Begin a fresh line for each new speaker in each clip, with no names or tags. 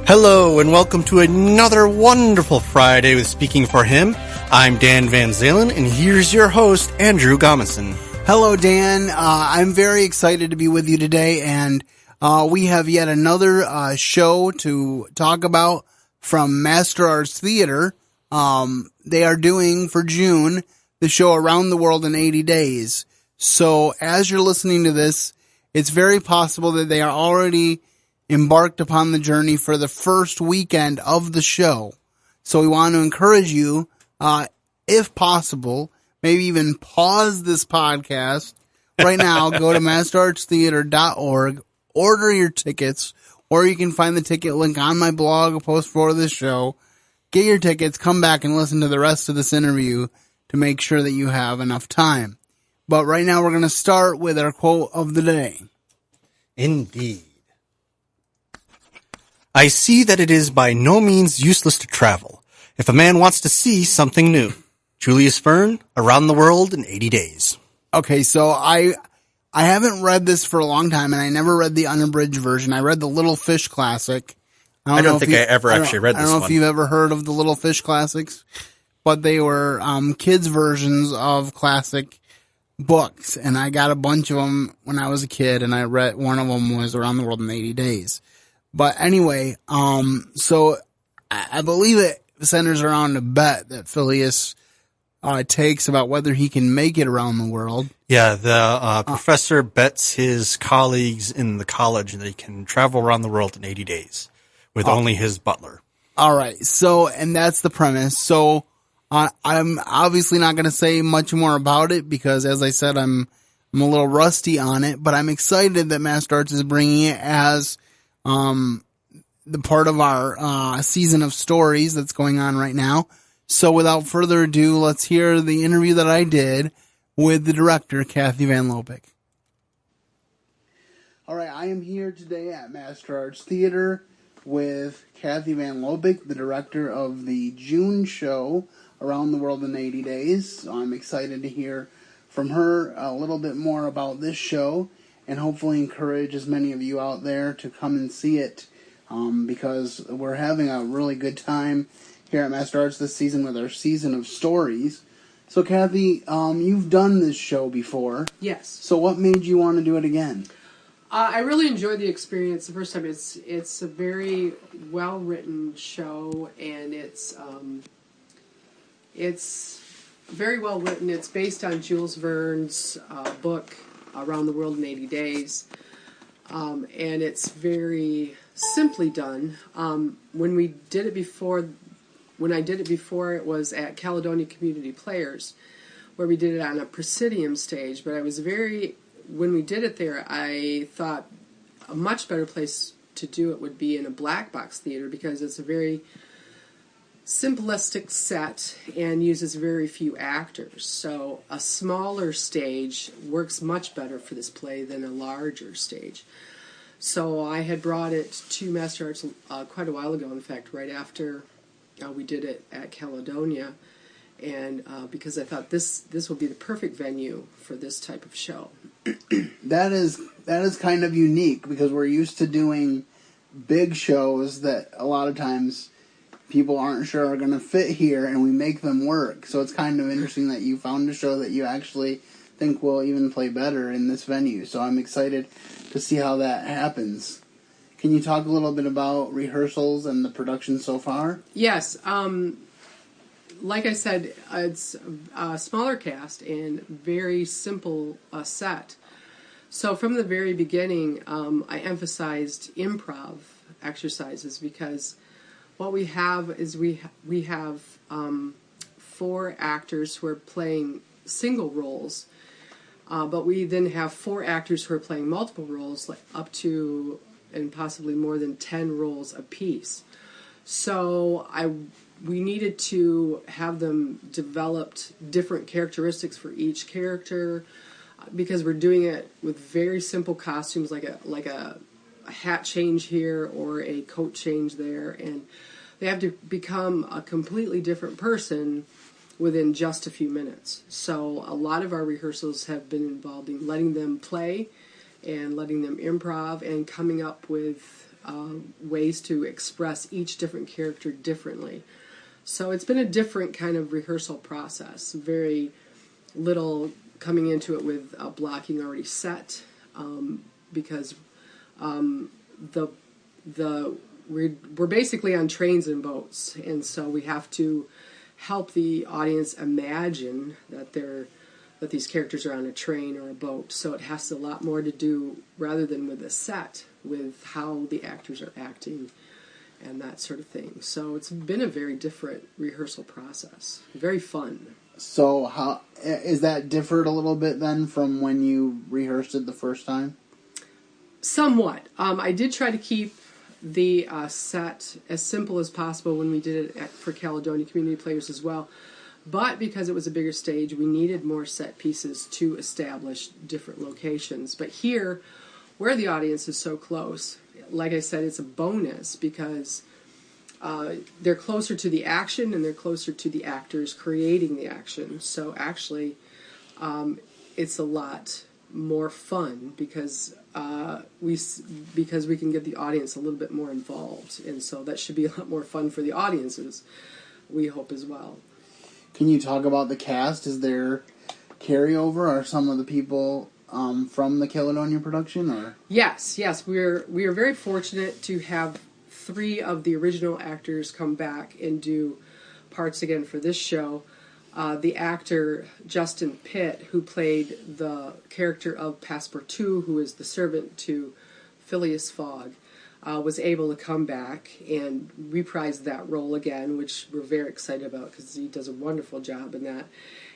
Hello and welcome to another wonderful Friday with Speaking for Him. I'm Dan Van Zalen and here's your host, Andrew Gomison.
Hello, Dan. I'm very excited to be with you today, and we have yet another show to talk about from Master Arts Theater. They are doing for June the show Around the World in 80 Days. So as you're listening to this, it's very possible that they are already embarked upon the journey for the first weekend of the show. So we want to encourage you, if possible, maybe even pause this podcast right now, go to masterartstheater.org, order your tickets, or you can find the ticket link on my blog post for this show. Get your tickets, come back and listen to the rest of this interview to make sure that you have enough time. But right now we're going to start with our quote of the day.
Indeed. I see that it is by no means useless to travel, if a man wants to see something new. Julius Verne, Around the World in 80 Days.
Okay, so I haven't read this for a long time, and I never read the unabridged version. I read the Little Fish Classic.
I don't think I ever actually read this one.
I don't know if you've ever heard of the Little Fish Classics, but they were kids' versions of classic books, and I got a bunch of them when I was a kid, and I read one of them was Around the World in 80 Days. But anyway, so I believe it centers around a bet that Phileas takes about whether he can make it around the world.
Yeah, the professor bets his colleagues in the college that he can travel around the world in 80 days with only his butler.
All right, so, and that's the premise. So I'm obviously not going to say much more about it because, as I said, I'm a little rusty on it, but I'm excited that Master Arts is bringing it as the part of our season of stories that's going on right now. So without further ado, let's hear the interview that I did with the director, Cathy Van Lopik. All right, I am here today at Master Arts Theater with Cathy Van Lopik, the director of the June show, Around the World in 80 Days. So I'm excited to hear from her a little bit more about this show and hopefully encourage as many of you out there to come and see it because we're having a really good time here at Master Arts this season with our season of stories. So, Cathy, you've done this show before.
Yes.
So what made you want to do it again?
I really enjoyed the experience the first time. It's a very well-written show, and it's very well written. It's based on Jules Verne's book, Around the World in 80 Days, and it's very simply done. When I did it before, it was at Caledonia Community Players, where we did it on a proscenium stage. But when we did it there, I thought a much better place to do it would be in a black box theater because it's a very simplistic set and uses very few actors. So a smaller stage works much better for this play than a larger stage. So I had brought it to Master Arts quite a while ago, in fact, right after we did it at Caledonia, and because I thought this will be the perfect venue for this type of show.
That is kind of unique because we're used to doing big shows that a lot of times people aren't sure are going to fit here, and we make them work. So it's kind of interesting that you found a show that you actually think will even play better in this venue. So I'm excited to see how that happens. Can you talk a little bit about rehearsals and the production so far?
Yes. Like I said, it's a smaller cast and very simple set. So from the very beginning, I emphasized improv exercises because what we have is we have 4 actors who are playing single roles, but we then have 4 actors who are playing multiple roles, like up to and possibly more than 10 roles apiece. So we needed to have them developed different characteristics for each character because we're doing it with very simple costumes, like a hat change here or a coat change there, and they have to become a completely different person within just a few minutes. So a lot of our rehearsals have been involved in letting them play and letting them improv and coming up with ways to express each different character differently. So it's been a different kind of rehearsal process. Very little coming into it with blocking already set, because we're basically on trains and boats, and so we have to help the audience imagine that these characters are on a train or a boat. So it has a lot more to do, rather than with a set, with how the actors are acting and that sort of thing. So it's been a very different rehearsal process. Very fun.
So how is that differed a little bit then from when you rehearsed it the first time?
Somewhat. I did try to keep the set as simple as possible when we did it for Caledonia Community Players as well. But because it was a bigger stage, we needed more set pieces to establish different locations. But here, where the audience is so close, like I said, it's a bonus because they're closer to the action and they're closer to the actors creating the action. So actually, it's a lot more fun because we can get the audience a little bit more involved, and so that should be a lot more fun for the audiences, we hope, as well.
Can you talk about the cast? Is there carryover? Are some of the people from the Caledonia production? Or
Yes. We are very fortunate to have 3 of the original actors come back and do parts again for this show. The actor Justin Pitt, who played the character of Passepartout, who is the servant to Phileas Fogg, was able to come back and reprise that role again, which we're very excited about because he does a wonderful job in that.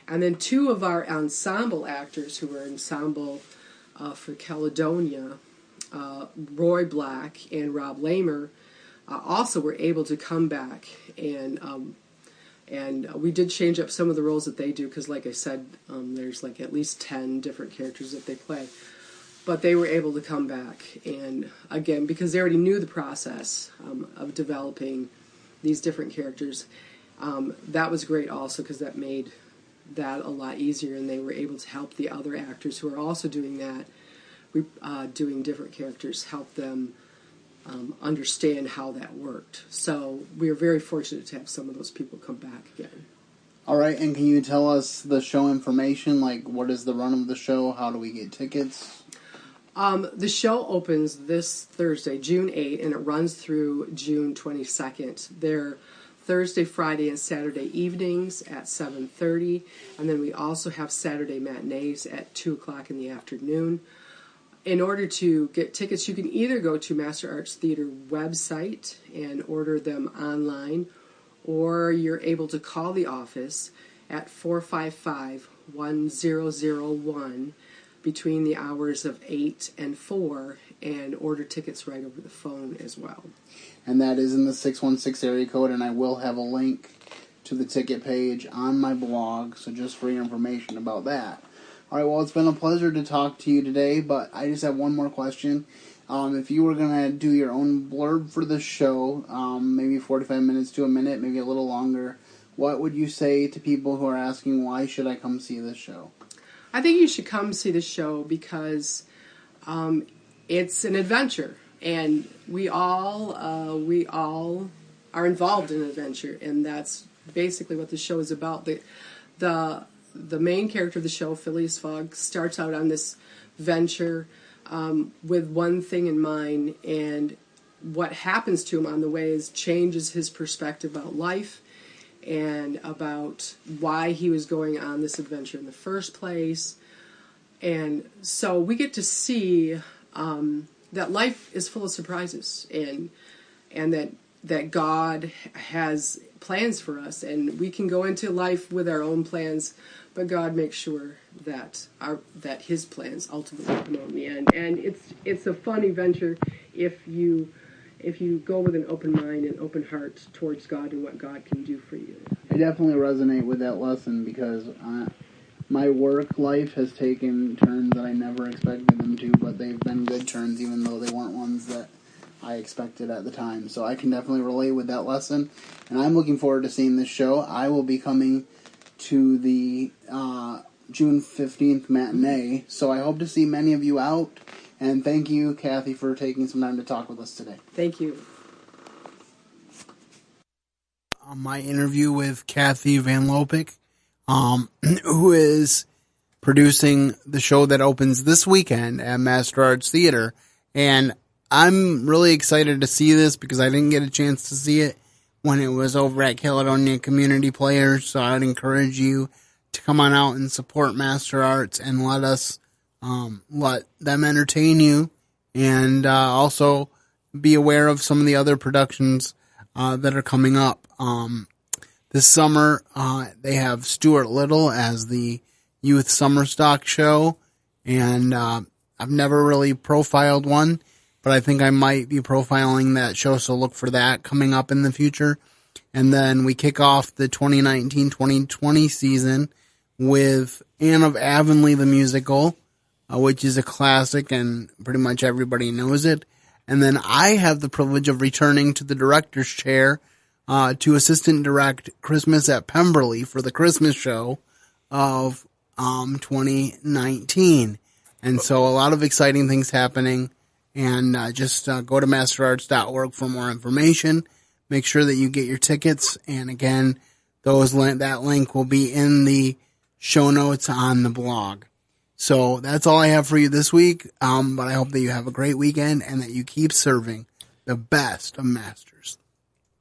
And then 2 of our ensemble actors who were ensemble for Caledonia, Roy Black and Rob Lamer, also were able to come back, and we did change up some of the roles that they do because, like I said, there's like at least 10 different characters that they play. But they were able to come back, and again, because they already knew the process of developing these different characters, that was great also because that made that a lot easier, and they were able to help the other actors who are also doing that, doing different characters, help them understand how that worked. So we are very fortunate to have some of those people come back again.
all right, and can you tell us the show information? Like, what is the run of the show? How do we get tickets?
The show opens this Thursday, June 8th, and it runs through June 22nd. They're Thursday, Friday, and Saturday evenings at 7:30, and then we also have Saturday matinees at 2 o'clock in the afternoon. In order to get tickets, you can either go to Master Arts Theater website and order them online, or you're able to call the office at 455-1001 between the hours of 8 and 4 and order tickets right over the phone as well.
And that is in the 616 area code, and I will have a link to the ticket page on my blog, so just for your information about that. All right, well, it's been a pleasure to talk to you today, but I just have one more question. If you were going to do your own blurb for the show, maybe 45 minutes to a minute, maybe a little longer, what would you say to people who are asking, why should I come see this show?
I think you should come see the show because it's an adventure, and we all are involved in an adventure, and that's basically what the show is about. The main character of the show, Phileas Fogg, starts out on this venture with one thing in mind, and what happens to him on the way changes his perspective about life and about why he was going on this adventure in the first place. And so we get to see that life is full of surprises, and that God has plans for us, and we can go into life with our own plans, but God makes sure that His plans ultimately come out in the end. And it's a fun adventure if you go with an open mind and open heart towards God and what God can do for you.
I definitely resonate with that lesson because my work life has taken turns that I never expected them to, but they've been good turns even though they weren't ones that I expected at the time. So I can definitely relate with that lesson, and I'm looking forward to seeing this show. I will be coming to the June 15th matinee, so I hope to see many of you out And thank you, Cathy, for taking some time to talk with us today.
Thank you.
My interview with Cathy Van Lopik, who is producing the show that opens this weekend at Master Arts Theater. And I'm really excited to see this because I didn't get a chance to see it when it was over at Caledonia Community Players. So I'd encourage you to come on out and support Master Arts and let us let them entertain you, and also be aware of some of the other productions that are coming up. This summer, they have Stuart Little as the Youth Summer Stock Show, and I've never really profiled one, but I think I might be profiling that show, so look for that coming up in the future. And then we kick off the 2019-2020 season with Anne of Avonlea the musical, which is a classic and pretty much everybody knows it. And then I have the privilege of returning to the director's chair to assistant direct Christmas at Pemberley for the Christmas show of 2019. And so a lot of exciting things happening. And just go to masterarts.org for more information. Make sure that you get your tickets. And again, that link will be in the show notes on the blog. So that's all I have for you this week. But I hope that you have a great weekend and that you keep serving the best of masters.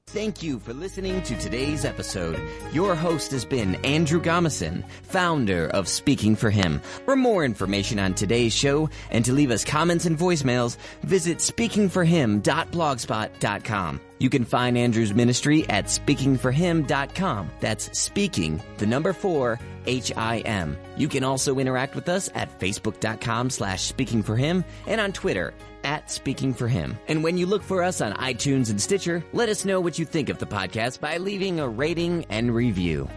Thank you for listening to today's episode. Your host has been Andrew Gomison, founder of Speaking for Him. For more information on today's show and to leave us comments and voicemails, visit speakingforhim.blogspot.com. You can find Andrew's ministry at speakingforhim.com. That's speaking, 4, HIM. You can also interact with us at facebook.com/speakingforhim and on Twitter @SpeakingForHim. And when you look for us on iTunes and Stitcher, let us know what you think of the podcast by leaving a rating and review.